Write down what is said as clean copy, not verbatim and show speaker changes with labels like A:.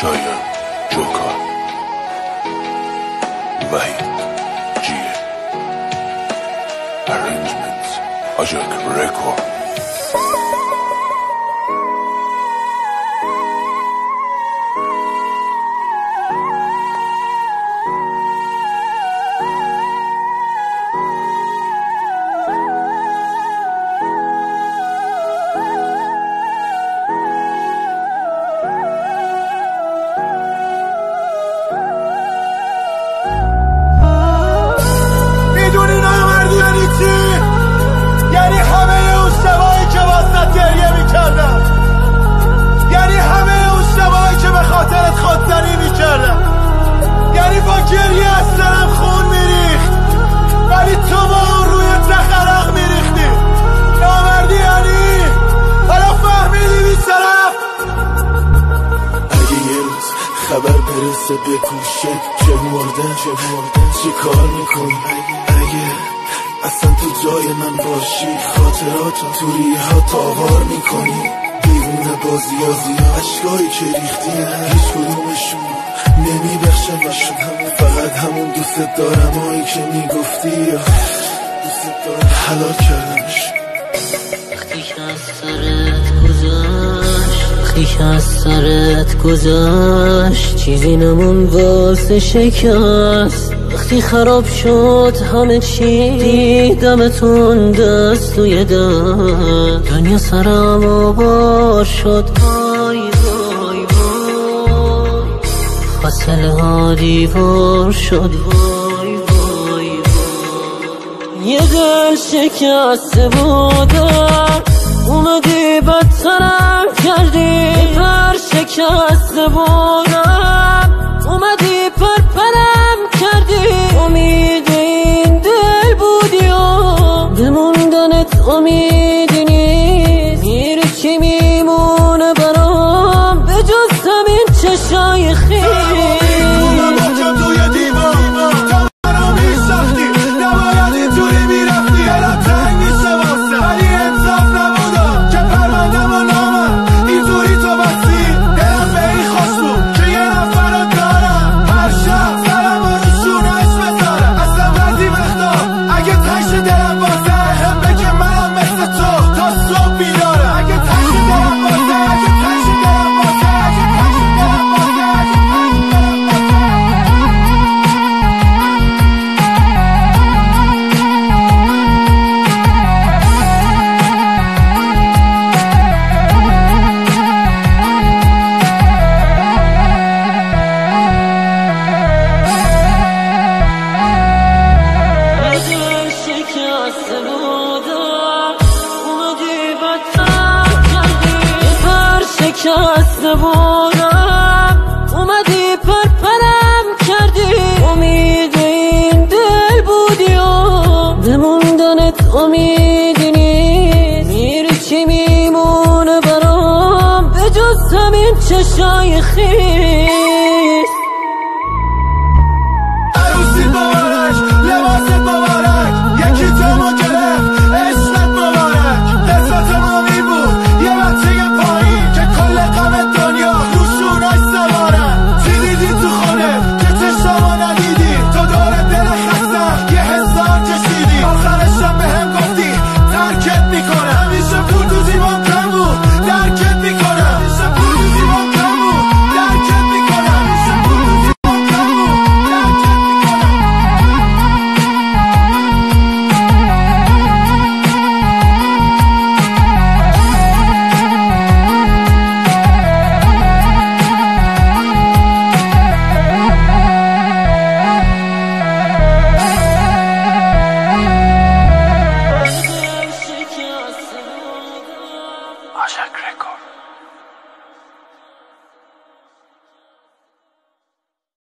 A: شایان جوکا وحید جیه Arrangements Ajak Record
B: گریه از سرم خون میریخت ولی تو با اون روی تخرق میریختی. نامردی یعنی حالا فهمیدی بی‌طرف.
C: اگه یه روز خبر برسه به گوشه چه مردن چی کار میکنی؟ اگه اصلا تو جای من باشی خاطراتو تو ریها تاوار میکنی. دیوونه بازی اشکایی که ریختی هیچ کدومشون نمیبخشمشون. فقط همون دوست دارم هایی که میگفتی دوست دارم حلال کردمشون.
D: وقتی که از سرت گذشت چیزی نمون واسه شکست. وقتی خراب شد همه چی دیدمتون دست توی دست. دنیا سرم آوار شد وای وای وای. فاصله ها دیوار شد وای وای وای. یه دل شکسته بودم اومدی بدترم کردی. پر شکسته بودم اومدی پرپرم کردی. امید این دل بودی و به موندنت امیدی نیست. میری چی میمونه برام به جز همین چشای خیلی. شکسته بودم اومدی پرپرم کردی. امید این دل بودی و به موندنت امیدی نیست. میری چی میمونه برام به جز همین چشای خیلی.